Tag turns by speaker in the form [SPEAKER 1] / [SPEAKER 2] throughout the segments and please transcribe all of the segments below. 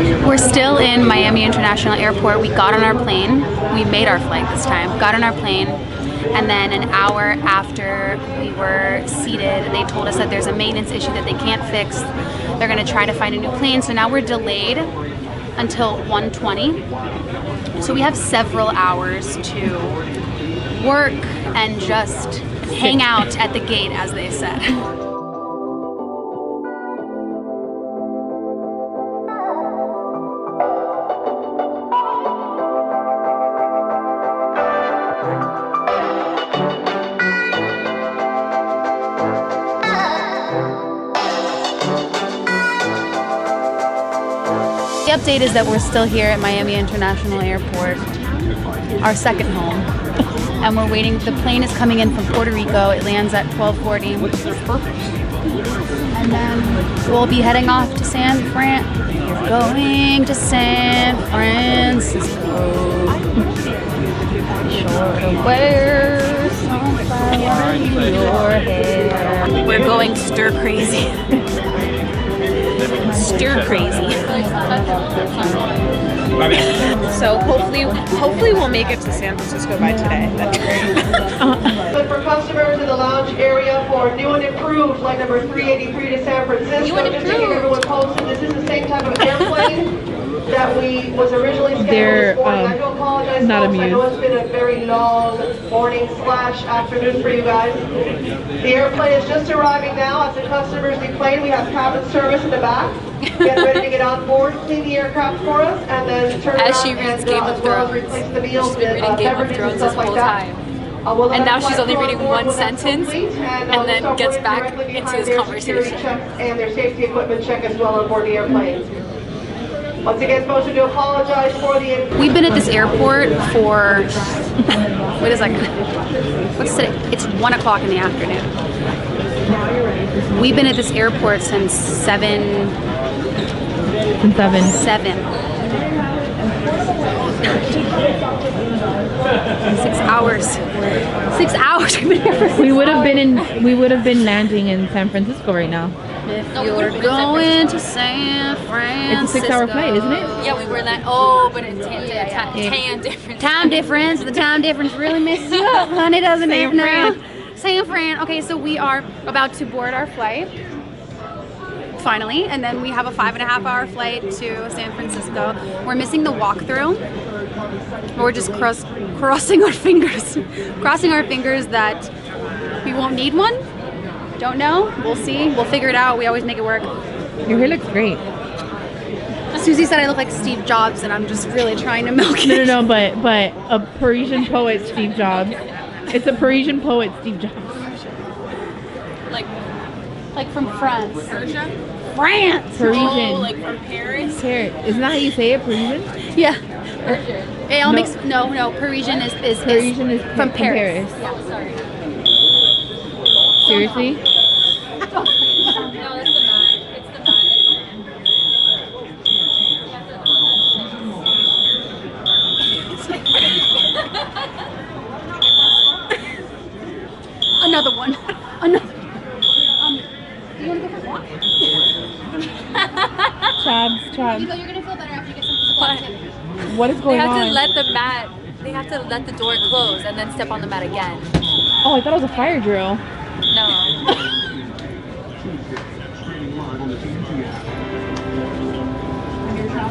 [SPEAKER 1] We're still in Miami International Airport. We got on our plane. We made our flight this time. Got on our plane, and then an hour after we were seated, they told us that there's a maintenance issue that they can't fix. They're gonna try to find a new plane. So now we're delayed until 1:20. So we have several hours to work and just hang out at the gate, as they said. The update is that we're still here at Miami International Airport, our second home, and we're waiting. The plane is coming in from Puerto Rico. It lands at 12:40. And then we'll be heading off to San Fran. We're going to San Francisco. Sure to wear some flower in your hair. We're going stir crazy. Stir crazy.
[SPEAKER 2] So hopefully we'll make it to San Francisco by today. That'd be great.
[SPEAKER 3] But for customers in the lounge area for new and improved flight number 383 to San Francisco, just to keep everyone posted, this is the same type of airplane that was originally scheduled this morning. I do apologize,
[SPEAKER 2] not
[SPEAKER 3] folks.
[SPEAKER 2] amused.
[SPEAKER 3] I know it's been a very long morning/afternoon for you guys. The airplane is just arriving now. As the customers deplane, we have cabin service in the back. Get ready to get on board, clean the aircraft for us, and then turn
[SPEAKER 1] As
[SPEAKER 3] around
[SPEAKER 1] she reads
[SPEAKER 3] and
[SPEAKER 1] Game of
[SPEAKER 3] as well as
[SPEAKER 1] Thrones.
[SPEAKER 3] replace the meals
[SPEAKER 1] She's been
[SPEAKER 3] with
[SPEAKER 1] reading Game of
[SPEAKER 3] beverages and
[SPEAKER 1] Thrones
[SPEAKER 3] stuff
[SPEAKER 1] this
[SPEAKER 3] like
[SPEAKER 1] whole
[SPEAKER 3] that.
[SPEAKER 1] time.
[SPEAKER 3] We'll
[SPEAKER 1] And
[SPEAKER 3] have
[SPEAKER 1] now she's
[SPEAKER 3] flight
[SPEAKER 1] only
[SPEAKER 3] crew on
[SPEAKER 1] reading
[SPEAKER 3] board
[SPEAKER 1] one
[SPEAKER 3] when that's
[SPEAKER 1] sentence,
[SPEAKER 3] complete,
[SPEAKER 1] and then
[SPEAKER 3] we'll
[SPEAKER 1] gets
[SPEAKER 3] start
[SPEAKER 1] back
[SPEAKER 3] directly
[SPEAKER 1] into
[SPEAKER 3] behind
[SPEAKER 1] this
[SPEAKER 3] their
[SPEAKER 1] conversation.
[SPEAKER 3] security checks and their safety equipment check as well on board the airplanes. Once again, supposed to apologize for the...
[SPEAKER 1] We've been at this airport for, wait a second, what's today? It's 1 o'clock in the afternoon. We've been at this airport since 7. 6 hours. 6 hours we've been here for 6
[SPEAKER 2] We would have
[SPEAKER 1] hours.
[SPEAKER 2] been landing in San Francisco right now.
[SPEAKER 1] If you're going to San Francisco.
[SPEAKER 2] It's a 6-hour flight, isn't it?
[SPEAKER 1] Yeah, we were that. Oh, but it's time difference. Time difference. The time difference really messes you up, honey, doesn't it? No. San Fran. Okay, so we are about to board our flight. Finally, and then we have a 5.5-hour flight to San Francisco. We're missing the walkthrough. We're just crossing our fingers. Crossing our fingers that we won't need one. Don't know. We'll see. We'll figure it out. We always make it work.
[SPEAKER 2] Your hair looks great.
[SPEAKER 1] Susie said I look like Steve Jobs, and I'm just really trying to milk it.
[SPEAKER 2] No, but a Parisian poet, Steve Jobs. It's a Parisian poet, Steve Jobs.
[SPEAKER 1] Like from France.
[SPEAKER 4] Persia?
[SPEAKER 1] France!
[SPEAKER 2] Parisian.
[SPEAKER 4] Oh, like from Paris?
[SPEAKER 2] Isn't that how you say it, Parisian?
[SPEAKER 1] Yeah. It all
[SPEAKER 2] No.
[SPEAKER 1] makes no. Parisian is
[SPEAKER 2] Parisian is
[SPEAKER 1] from Paris.
[SPEAKER 4] Yeah, sorry.
[SPEAKER 2] Seriously?
[SPEAKER 4] No, it's the mat. It's the mat.
[SPEAKER 1] Another one. Another. You want to go for a walk?
[SPEAKER 2] Chabs.
[SPEAKER 1] You're gonna feel better after you get some physical activity.
[SPEAKER 2] What is
[SPEAKER 4] They
[SPEAKER 2] going
[SPEAKER 4] have
[SPEAKER 2] on?
[SPEAKER 4] to let the mat, they have to let the door close and then step on the mat again.
[SPEAKER 2] Oh, I thought it was a fire drill.
[SPEAKER 4] No.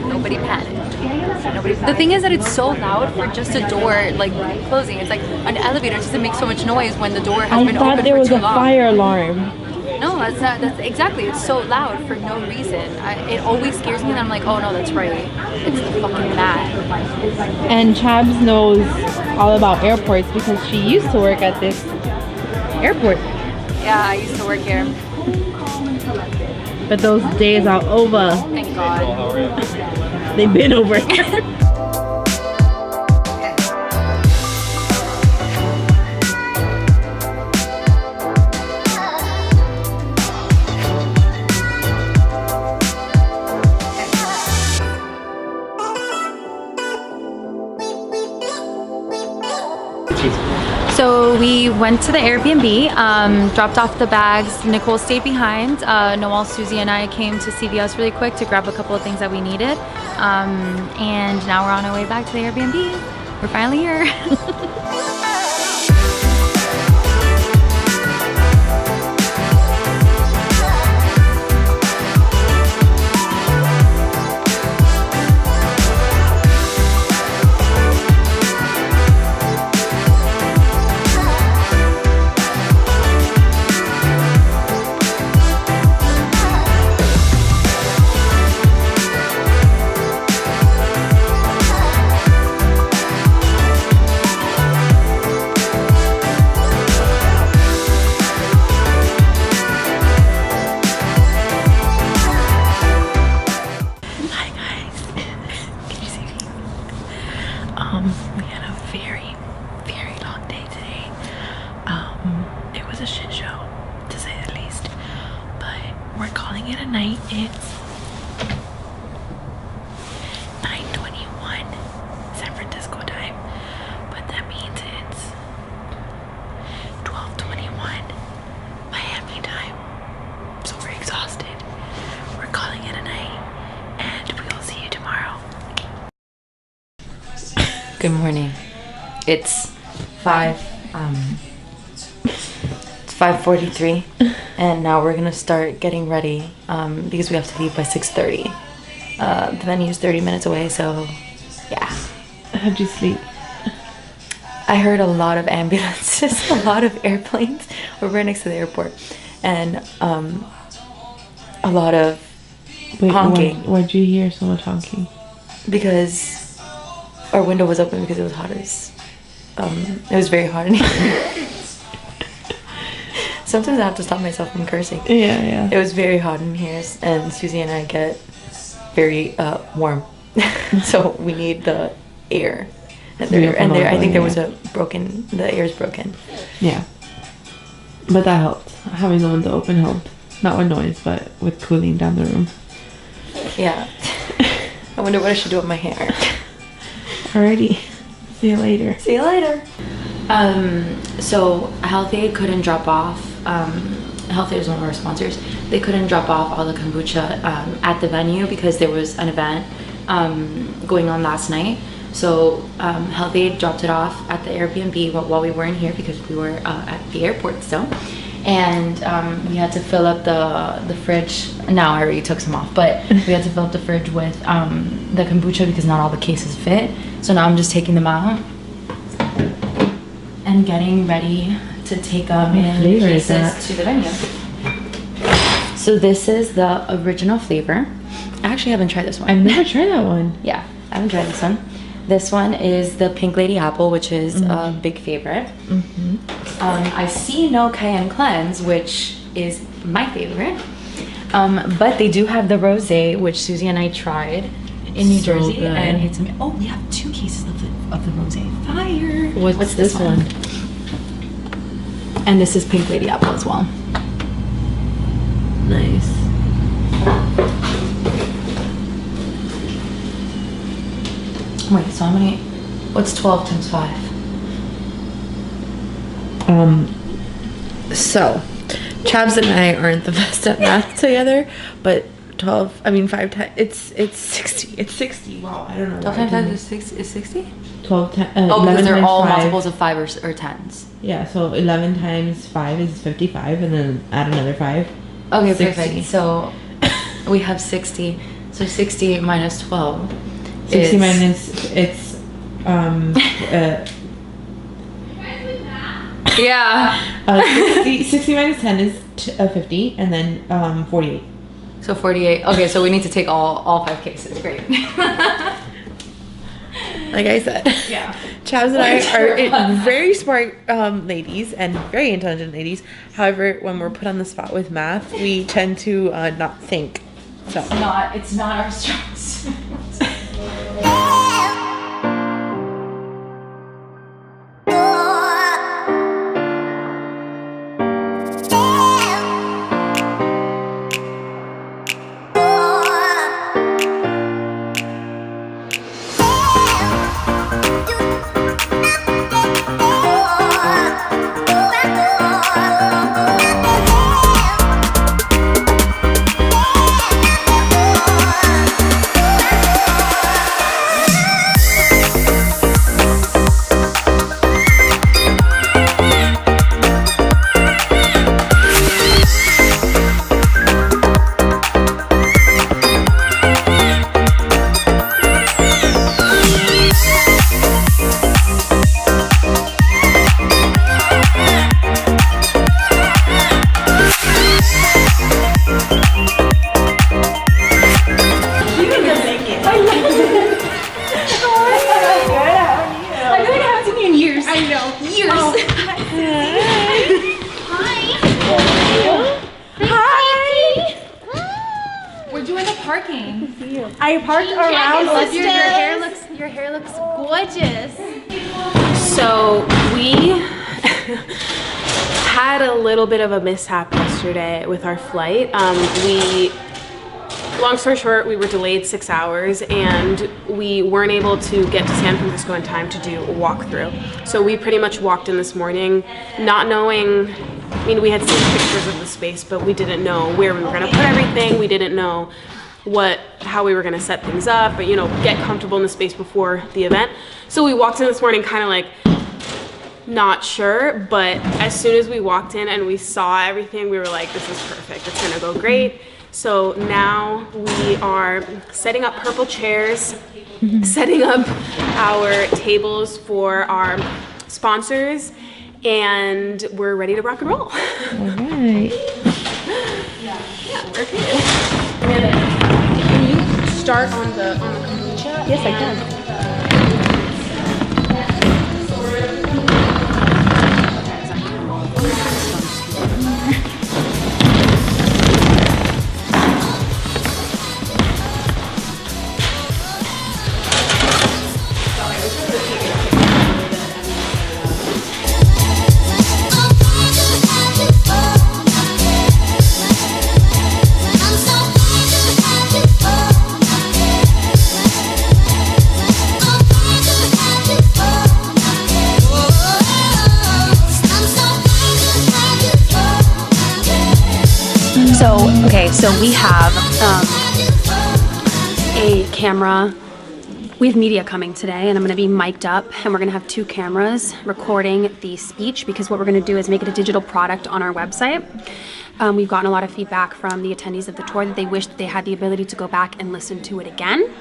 [SPEAKER 4] Nobody panicked. The thing is that it's so loud for just a door like closing. It's like an elevator. It doesn't make so much noise when the door has
[SPEAKER 2] I
[SPEAKER 4] been
[SPEAKER 2] thought
[SPEAKER 4] open
[SPEAKER 2] there
[SPEAKER 4] for
[SPEAKER 2] was
[SPEAKER 4] too
[SPEAKER 2] a
[SPEAKER 4] long.
[SPEAKER 2] fire alarm.
[SPEAKER 4] No, that's not. That's exactly. It's so loud for no reason. It always scares me, and I'm like, oh no, that's right. It's the fucking mat.
[SPEAKER 2] And Chabs knows all about airports because she used to work at this airport.
[SPEAKER 4] Yeah, I used to work here.
[SPEAKER 2] But those days are over.
[SPEAKER 4] Thank God.
[SPEAKER 2] They've been over.
[SPEAKER 4] So we went to the Airbnb, dropped off the bags. Nicole stayed behind. Noel, Susie, and I came to CVS really quick to grab a couple of things that we needed. And now we're on our way back to the Airbnb. We're finally here.
[SPEAKER 2] We had a very, very long day today. It was a shit show, to say the least. But we're calling it a night. It's 9:21 San Francisco time, but that means it's 12:21 Miami time. So we're exhausted. We're calling it a night, and we will see you tomorrow.
[SPEAKER 4] Good morning. It's 5:43, and now we're gonna start getting ready because we have to leave by 6:30. The venue is 30 minutes away, so yeah.
[SPEAKER 2] How'd you sleep?
[SPEAKER 4] I heard a lot of ambulances, a lot of airplanes. We're right next to the airport, and a lot of honking.
[SPEAKER 2] Why'd you hear so much honking?
[SPEAKER 4] Because our window was open because it was hot as it was very hot in here. Sometimes I have to stop myself from cursing.
[SPEAKER 2] Yeah.
[SPEAKER 4] It was very hot in here, and Susie and I get very warm. So we need the air. And there I think there was the air's broken.
[SPEAKER 2] Yeah. But that helped. Having the window open helped. Not with noise, but with cooling down the room.
[SPEAKER 4] Yeah. I wonder what I should do with my hair.
[SPEAKER 2] Alrighty. See you later.
[SPEAKER 4] See you later. So Health Aid couldn't drop off. Health Aid is one of our sponsors. They couldn't drop off all the kombucha at the venue because there was an event going on last night. So Health Aid dropped it off at the Airbnb while we weren't here because we were at the airport still. And we had to fill up the fridge. Now I already took some off, but we had to fill up the fridge with the kombucha because not all the cases fit. So now I'm just taking them out and getting ready to take them in cases to the venue. So this is the original flavor. I actually haven't tried this one.
[SPEAKER 2] I've never tried that one.
[SPEAKER 4] Yeah, I haven't tried this one. This one is the Pink Lady Apple, which is a big favorite. I see no Cayenne Cleanse, which is my favorite. But they do have the rosé, which Susie and I tried in New Jersey,
[SPEAKER 2] good.
[SPEAKER 4] and it's amazing. Oh, we have 2 cases of the rosé. Fire!
[SPEAKER 2] What's this one?
[SPEAKER 4] And this is Pink Lady Apple as well.
[SPEAKER 2] Nice.
[SPEAKER 4] Wait, so how many? What's 12 times 5?
[SPEAKER 2] So Chavs and I aren't the best at math together, but 5 times, it's 60. It's 60. Wow, I don't know.
[SPEAKER 4] 12 times 5 is 60?
[SPEAKER 2] 12 times.
[SPEAKER 4] Oh, because they're all
[SPEAKER 2] 5.
[SPEAKER 4] multiples of 5 or 10s.
[SPEAKER 2] Yeah, so 11 times 5 is 55, and then add another 5.
[SPEAKER 4] Okay,
[SPEAKER 2] 60.
[SPEAKER 4] perfect. So we have 60. So 60 minus 12.
[SPEAKER 2] 60
[SPEAKER 4] is,
[SPEAKER 2] minus, it's
[SPEAKER 4] yeah.
[SPEAKER 2] 60 minus 10 is 50, and then 48.
[SPEAKER 4] So 48. Okay, so we need to take all 5 cases. Great.
[SPEAKER 2] Like I said,
[SPEAKER 4] Yeah.
[SPEAKER 2] Chavs and I are very smart ladies and very intelligent ladies. However, when we're put on the spot with math, we tend to not think. So
[SPEAKER 4] It's not our strong suit.
[SPEAKER 1] I parked around. Your hair looks gorgeous.
[SPEAKER 5] So we had a little bit of a mishap yesterday with our flight. Long story short, we were delayed 6 hours and we weren't able to get to San Francisco in time to do a walkthrough. So we pretty much walked in this morning not knowing, I mean, we had seen pictures of the space, but we didn't know where we were gonna put everything. We didn't know how we were gonna set things up, but get comfortable in the space before the event. So we walked in this morning kind of like not sure, but as soon as we walked in and we saw everything, we were like, this is perfect, it's gonna go great. So now we are setting up purple chairs, setting up our tables for our sponsors, and we're ready to rock and roll.
[SPEAKER 2] All right.
[SPEAKER 5] Yeah, we're good. Can you start on the kombucha?
[SPEAKER 2] Yes, I can.
[SPEAKER 1] So we have a camera. We have media coming today and I'm gonna be mic'd up and we're gonna have 2 cameras recording the speech because what we're gonna do is make it a digital product on our website. We've gotten a lot of feedback from the attendees of the tour that they wish that they had the ability to go back and listen to it again.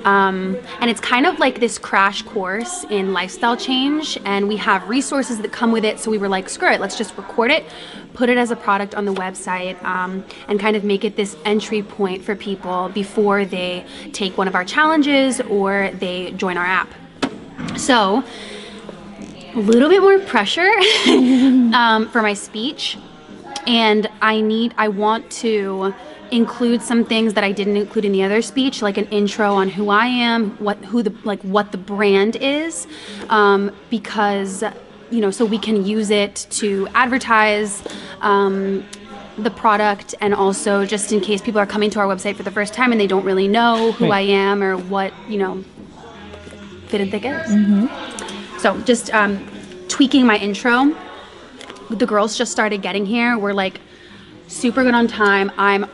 [SPEAKER 1] And it's kind of like this crash course in lifestyle change, and we have resources that come with it, so we were like, screw it, let's just record it, put it as a product on the website, and kind of make it this entry point for people before they take one of our challenges or they join our app. So a little bit more pressure for my speech, and I want to include some things that I didn't include in the other speech, like an intro on who I am, what the brand is, because so we can use it to advertise the product, and also just in case people are coming to our website for the first time and they don't really know who I am or what Fit and Thick is. So just tweaking my intro. The girls just started getting here. We're like super good on time. I'm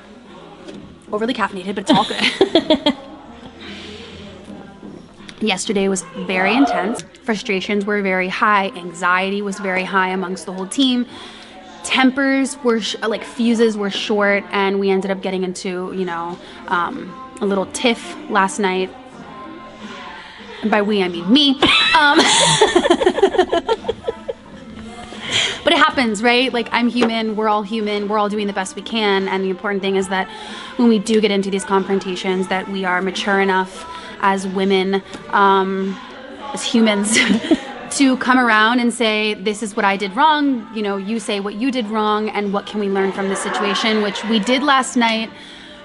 [SPEAKER 1] overly caffeinated, but it's all good. Yesterday was very intense. Frustrations were very high. Anxiety was very high amongst the whole team. Tempers were fuses were short, and we ended up getting into a little tiff last night. And by we, I mean me. But it happens, right? Like, I'm human, we're all human, we're all doing the best we can, and the important thing is that when we do get into these confrontations, that we are mature enough as women, as humans, to come around and say, this is what I did wrong, you say what you did wrong, and what can we learn from this situation, which we did last night.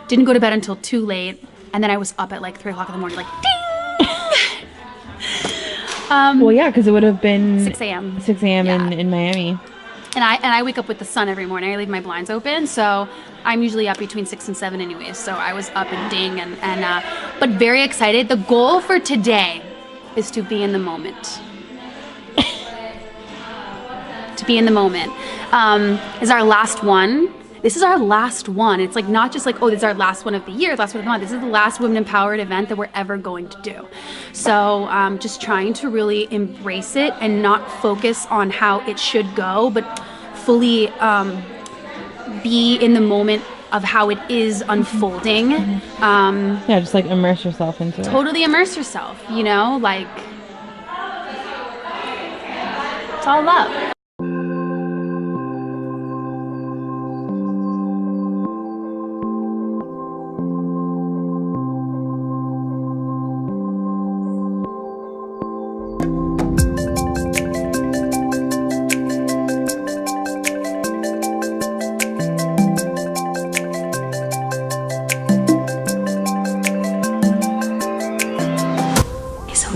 [SPEAKER 1] Didn't go to bed until too late, and then I was up at like 3 o'clock in the morning, like, ding!
[SPEAKER 2] Well, yeah, because it would have been
[SPEAKER 1] 6 a.m.
[SPEAKER 2] 6 a.m. in Miami.
[SPEAKER 1] And I wake up with the sun every morning. I leave my blinds open, so I'm usually up between 6 and 7 anyways. So I was up and ding, but very excited. The goal for today is to be in the moment. To be in the moment is our last one. This is our last one. It's like not just like, oh, this is our last one of the year, last one of the month. This is the last Women Empowered event that we're ever going to do. So just trying to really embrace it and not focus on how it should go, but fully be in the moment of how it is unfolding.
[SPEAKER 2] Yeah, just like immerse yourself into it.
[SPEAKER 1] Totally immerse yourself, like it's all love.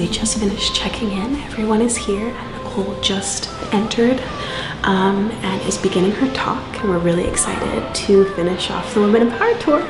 [SPEAKER 5] we just finished checking in. Everyone is here, and Nicole just entered and is beginning her talk. And we're really excited to finish off the Women in Power Tour.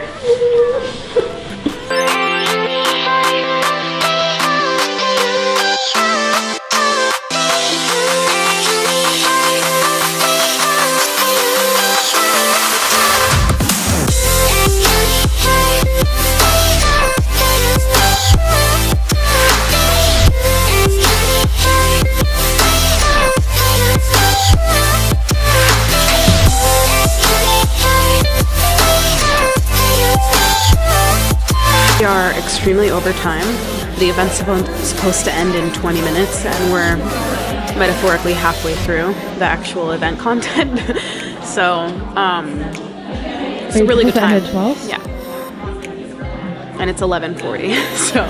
[SPEAKER 5] We are extremely over time. The event's supposed to end in 20 minutes, and we're metaphorically halfway through the actual event content. So it's a really good time.
[SPEAKER 2] 12?
[SPEAKER 5] Yeah, and it's 11:40. So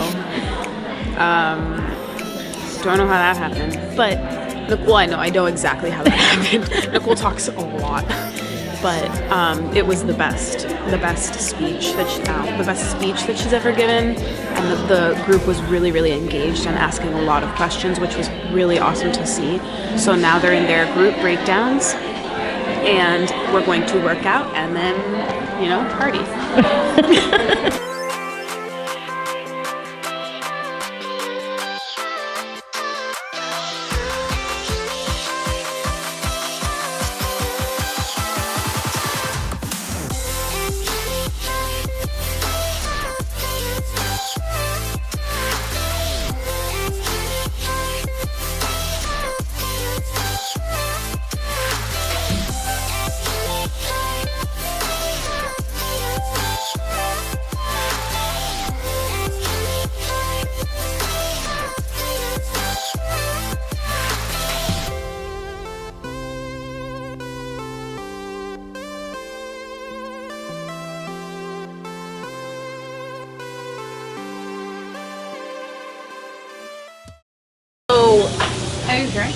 [SPEAKER 5] don't know how that happened, but well, I know exactly how that happened. Nicole talks a lot. But it was the best speech that she's ever given, and the group was really, really engaged and asking a lot of questions, which was really awesome to see. So now they're in their group breakdowns, and we're going to work out and then, party.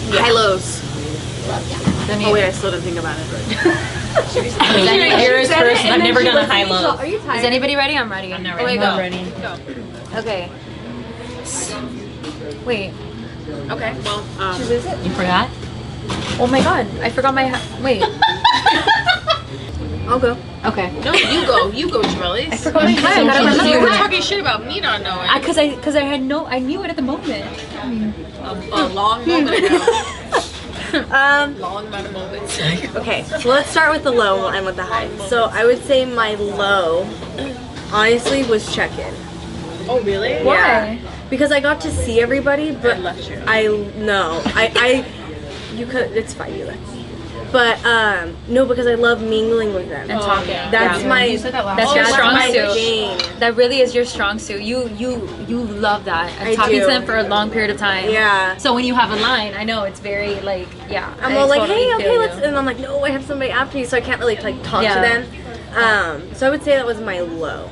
[SPEAKER 5] High lows. Oh wait, I still didn't think about it.
[SPEAKER 2] Yours first. I've never done a high low.
[SPEAKER 1] Are you tired? Is anybody ready? I'm ready.
[SPEAKER 2] I'm not ready.
[SPEAKER 1] I'm
[SPEAKER 2] ready.
[SPEAKER 5] Go.
[SPEAKER 1] Okay. Wait.
[SPEAKER 5] Okay. Well,
[SPEAKER 2] You forgot?
[SPEAKER 1] Oh my god, I forgot my wait. I'll go. Okay.
[SPEAKER 5] no, you go, Jamelis.
[SPEAKER 1] I forgot my hat.
[SPEAKER 5] You were talking shit about me not knowing.
[SPEAKER 1] Because I knew it at the moment.
[SPEAKER 5] A long moment ago. Long amount of moments.
[SPEAKER 6] Okay, so let's start with the low and we'll end with the high. So I would say my low, honestly, was check-in.
[SPEAKER 5] Oh really?
[SPEAKER 6] Yeah. Because I got to see everybody, but
[SPEAKER 5] left you.
[SPEAKER 6] You could, it's fine, you left. But no, because I love mingling with them
[SPEAKER 1] And talking.
[SPEAKER 6] That's
[SPEAKER 1] Yeah.
[SPEAKER 6] my
[SPEAKER 1] You said that last
[SPEAKER 6] that's
[SPEAKER 1] time. Your strong
[SPEAKER 6] my
[SPEAKER 1] suit.
[SPEAKER 6] game.
[SPEAKER 1] That really is your strong suit. You love that. And
[SPEAKER 6] I
[SPEAKER 1] talking
[SPEAKER 6] do.
[SPEAKER 1] to them for a long period of time.
[SPEAKER 6] Yeah.
[SPEAKER 1] So when you have a line, I know it's very like
[SPEAKER 6] I'm
[SPEAKER 1] I
[SPEAKER 6] all like,
[SPEAKER 1] totally
[SPEAKER 6] hey,
[SPEAKER 1] feel
[SPEAKER 6] okay,
[SPEAKER 1] you.
[SPEAKER 6] let's, and I'm like, no, I have somebody after you, so I can't really like talk
[SPEAKER 1] Yeah.
[SPEAKER 6] to them. So I would say that was my low.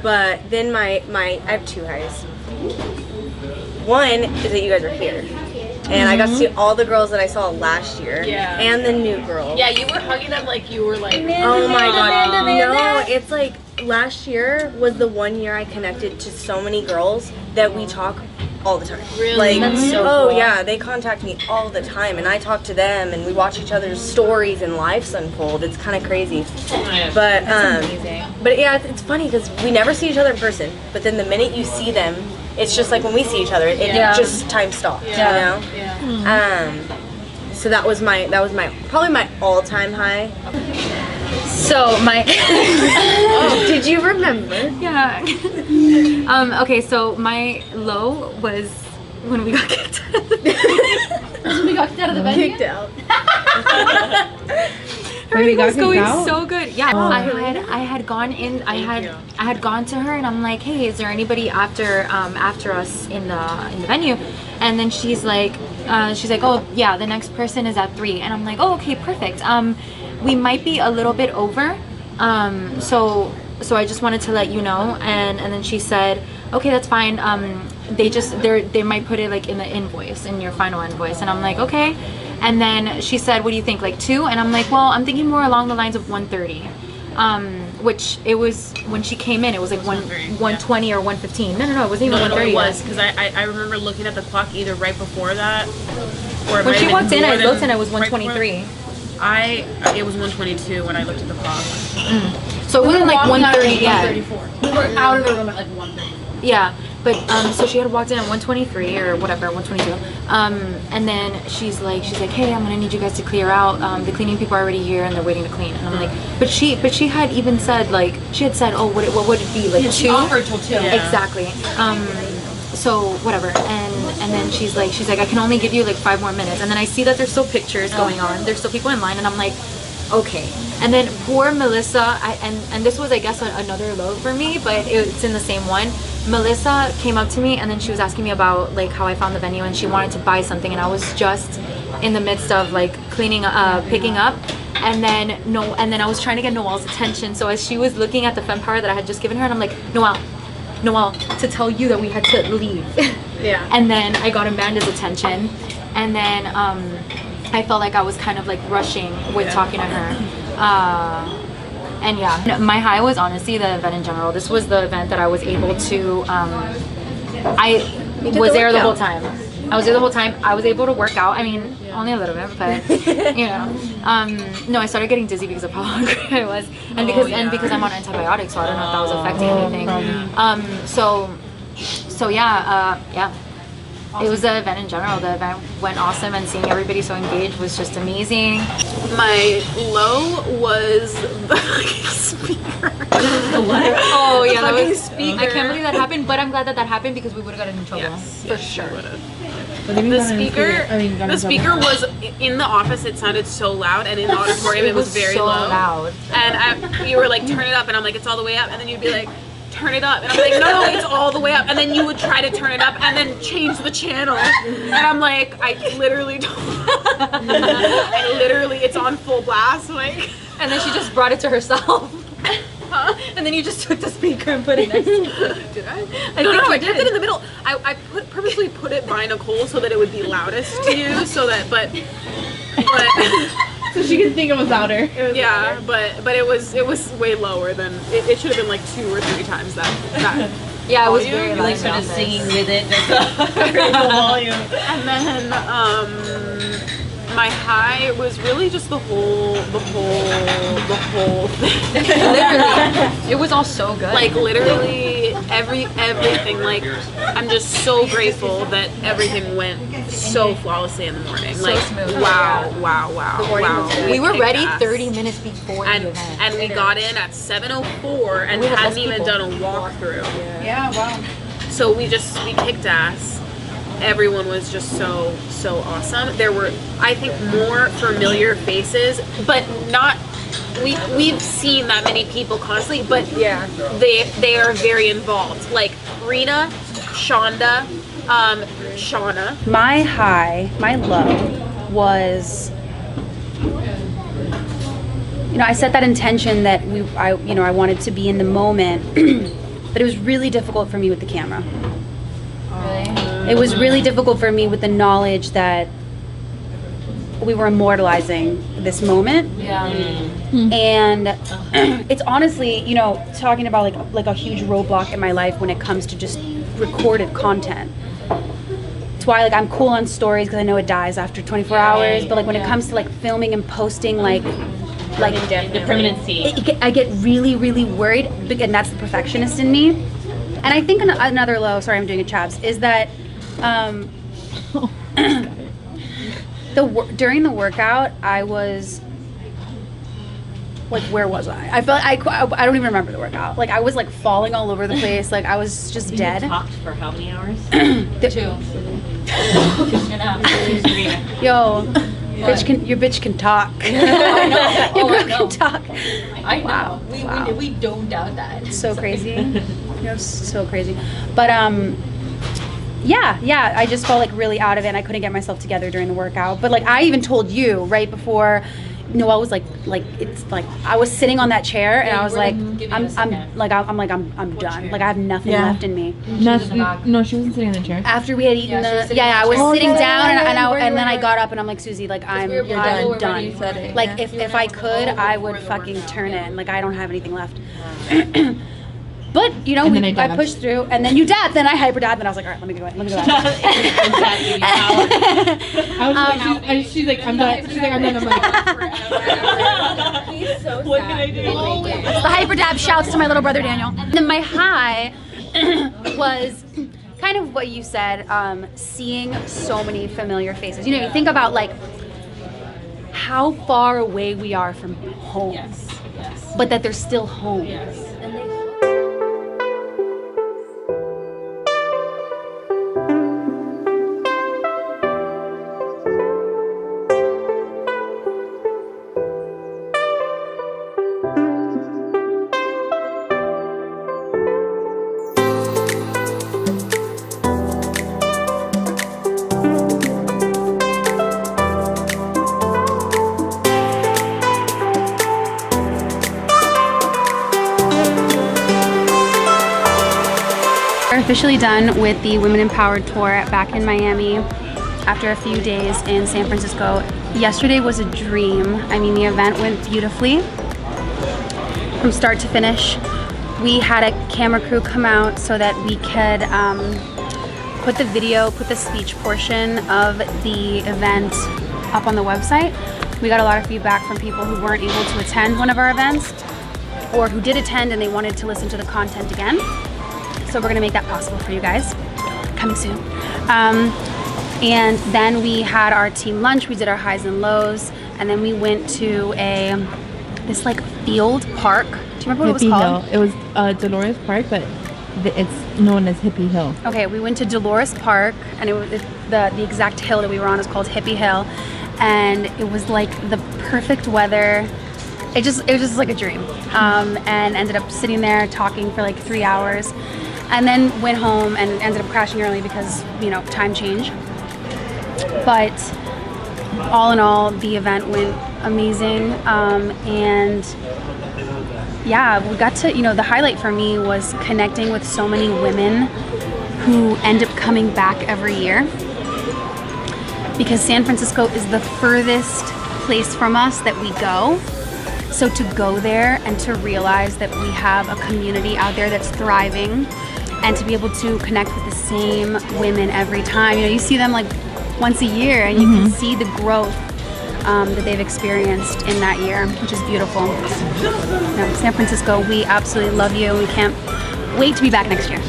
[SPEAKER 6] But then my I have two highs. One is that you guys are here. And I got to see all the girls that I saw last year.
[SPEAKER 5] Yeah.
[SPEAKER 6] And the new girls.
[SPEAKER 5] Yeah, you were hugging them like you were like.
[SPEAKER 6] Oh my god. No, it's like last year was the one year I connected to so many girls that we talk all the time.
[SPEAKER 5] Really?
[SPEAKER 6] Like,
[SPEAKER 1] That's so
[SPEAKER 6] oh
[SPEAKER 1] cool.
[SPEAKER 6] yeah, they contact me all the time and I talk to them and we watch each other's stories and lives unfold. It's kind of crazy. But
[SPEAKER 1] amazing.
[SPEAKER 6] but yeah, it's funny because we never see each other in person, but then the minute you see them, it's just like when we see each other, it just time stops, you know?
[SPEAKER 5] Yeah.
[SPEAKER 6] So that was my probably my all-time high.
[SPEAKER 1] So my
[SPEAKER 6] Did you remember?
[SPEAKER 1] yeah. Okay, so my low was when we got kicked out of the when we got kicked out of the venue.
[SPEAKER 6] Kicked out.
[SPEAKER 1] Everything was
[SPEAKER 2] kicked
[SPEAKER 1] going
[SPEAKER 2] out?
[SPEAKER 1] so good. Yeah,
[SPEAKER 6] Oh,
[SPEAKER 1] I had gone in. I had gone to her and I'm like, hey, is there anybody after us in the venue? And then she's like, oh yeah, the next person is at 3. And I'm like, oh okay, perfect. We might be a little bit over. So I just wanted to let you know. And then she said, okay, that's fine. They might put it like in the invoice, in your final invoice. And I'm like, okay. And then she said, what do you think, like 2? And I'm like, well, I'm thinking more along the lines of 130.
[SPEAKER 4] which it was when she came in. It was like 120 or 115. No, it wasn't even 130.
[SPEAKER 5] It was because I remember looking at the clock either right before that or
[SPEAKER 4] when she walked in. I looked and it was 123.
[SPEAKER 5] It was 122 when I looked at the clock.
[SPEAKER 4] So it wasn't like 130 yet.
[SPEAKER 1] We were out of the room at like 1:30.
[SPEAKER 4] Yeah, but so she had walked in at 123 or whatever, 122. And then she's like, hey, I'm gonna need you guys to clear out. The cleaning people are already here and they're waiting to clean. And I'm like, but she had even said like, she had said, oh, what would it be like?
[SPEAKER 1] She offered till 2.
[SPEAKER 4] Yeah. Exactly. So whatever. And then she's like, I can only give you like 5 more minutes. And then I see that there's still pictures going on. There's still people in line, and I'm like, okay. And then poor Melissa, and this was, I guess, another low for me, but it's in the same one. Melissa came up to me and then she was asking me about like how I found the venue, and she wanted to buy something, and I was just in the midst of like cleaning, picking up, and then I was trying to get Noelle's attention. So as she was looking at the FemPower that I had just given her, and I'm like, Noelle, to tell you that we had to leave.
[SPEAKER 5] Yeah.
[SPEAKER 4] And then I got Amanda's attention, and then I felt like I was kind of like rushing with talking to her. And yeah, my high was honestly the event in general. This was the event that I was able to, I was there the whole time. I was there the whole time. I was able to work out. I mean, only a little bit, but you know. No, I started getting dizzy because of how hungry I was, and because I'm on antibiotics, so I don't know if that was affecting anything. So yeah. It was the event in general. The event went awesome, and seeing everybody so engaged was just amazing.
[SPEAKER 5] My low was the speaker.
[SPEAKER 4] Oh yeah, that was.
[SPEAKER 5] Speaker.
[SPEAKER 4] I can't believe that happened, but I'm glad that happened because we would have gotten in trouble for sure.
[SPEAKER 5] The speaker was in the office. It sounded so loud, and in the auditorium it was very
[SPEAKER 4] so
[SPEAKER 5] low.
[SPEAKER 4] Loud.
[SPEAKER 5] And you were like, turn it up, and I'm like, it's all the way up, and then you'd be like, turn it up, and I'm like, no, it's all the way up, and then you would try to turn it up and then change the channel, and I'm like, I literally don't. It's on full blast, like.
[SPEAKER 4] And then she just brought it to herself.
[SPEAKER 5] Huh?
[SPEAKER 4] And then you just took the speaker and put it next to it.
[SPEAKER 5] Did I? I kept it in the middle. I purposely put it by Nicole so that it would be loudest to you, so that, but
[SPEAKER 1] so she could think it was louder.
[SPEAKER 5] Yeah, but it was way lower than it should have been, like 2 or 3 times that.
[SPEAKER 4] Yeah, it was very loud.
[SPEAKER 1] Like sort of singing with it, the volume.
[SPEAKER 5] And then my high was really just the whole thing.
[SPEAKER 4] Literally, it was all so good.
[SPEAKER 5] Like literally everything. Like I'm just so grateful that everything went so flawlessly in the morning.
[SPEAKER 4] So
[SPEAKER 5] like
[SPEAKER 4] smooth.
[SPEAKER 5] Wow.
[SPEAKER 4] We were ready
[SPEAKER 5] ass.
[SPEAKER 4] 30 minutes before the event.
[SPEAKER 5] And we got in at 7:04 and hadn't even done a walkthrough.
[SPEAKER 1] Yeah, wow.
[SPEAKER 5] So we kicked ass. Everyone was just so awesome. There were, I think, more familiar faces, but not. We've seen that many people constantly, but yeah, they are very involved. Like Rena, Shonda, Shauna.
[SPEAKER 7] My high, my low was, I set that intention that I wanted to be in the moment, but it was really difficult for me with the camera. It was really difficult for me with the knowledge that we were immortalizing this moment.
[SPEAKER 4] Yeah.
[SPEAKER 7] And it's honestly, talking about like a huge roadblock in my life when it comes to just recorded content. It's why like I'm cool on stories because I know it dies after 24 hours, but like when it comes to like filming and posting like
[SPEAKER 1] the permanency.
[SPEAKER 7] I get really, really worried, and that's the perfectionist in me. And I think another low, sorry I'm doing a Chabs, is that during the workout, I was like, where was I? I felt I don't even remember the workout. Like I was like falling all over the place. Like I was just dead.
[SPEAKER 1] You talked for how many hours?
[SPEAKER 4] 2. 2.5.
[SPEAKER 7] Yo, your bitch can talk.
[SPEAKER 4] I know.
[SPEAKER 7] Your girl can talk.
[SPEAKER 4] I know.
[SPEAKER 7] Wow.
[SPEAKER 4] We don't doubt that.
[SPEAKER 7] It's so crazy. So crazy. But yeah, I just felt like really out of it, and I couldn't get myself together during the workout. But like I even told you right before Noelle was like it's like I was sitting on that chair and I was like I'm done. Like I have nothing left in me.
[SPEAKER 2] No, she wasn't sitting in the chair.
[SPEAKER 7] After we had eaten I was sitting down and then I got up and I'm like, Susie, like I'm done. Like if I could, I would fucking turn in. Like I don't have anything left. But you know, I pushed through, and then you dabbed, then I hyper dabbed, and I was like, all right, let me go.
[SPEAKER 2] She's like, I'm done. She's like, I'm done. I'm like,
[SPEAKER 6] He's so
[SPEAKER 2] what can I do?
[SPEAKER 7] The hyper dab shouts to my little brother Daniel. And then my high was kind of what you said, seeing so many familiar faces. You know, you think about like how far away we are from home, but that there's still home. We're officially done with the Women Empowered Tour back in Miami after a few days in San Francisco. Yesterday was a dream. I mean, the event went beautifully from start to finish. We had a camera crew come out so that we could put the speech portion of the event up on the website. We got a lot of feedback from people who weren't able to attend one of our events or who did attend and they wanted to listen to the content again. So we're gonna make that possible for you guys, coming soon. And then we had our team lunch, we did our highs and lows, and then we went to this like field park. Do you remember what it was called?
[SPEAKER 2] Hill. It was Dolores Park, but it's known as Hippie Hill.
[SPEAKER 7] Okay, we went to Dolores Park, and it was the exact hill that we were on is called Hippie Hill, and it was like the perfect weather. It was just like a dream, and ended up sitting there talking for like 3 hours. And then went home and ended up crashing early because, you know, time change. But all in all, the event went amazing. And yeah, we got to, you know, the highlight for me was connecting with so many women who end up coming back every year. Because San Francisco is the furthest place from us that we go. So to go there and to realize that we have a community out there that's thriving, and to be able to connect with the same women every time. You know, you see them like once a year and you can see the growth that they've experienced in that year, which is beautiful. San Francisco, we absolutely love you. We can't wait to be back next year.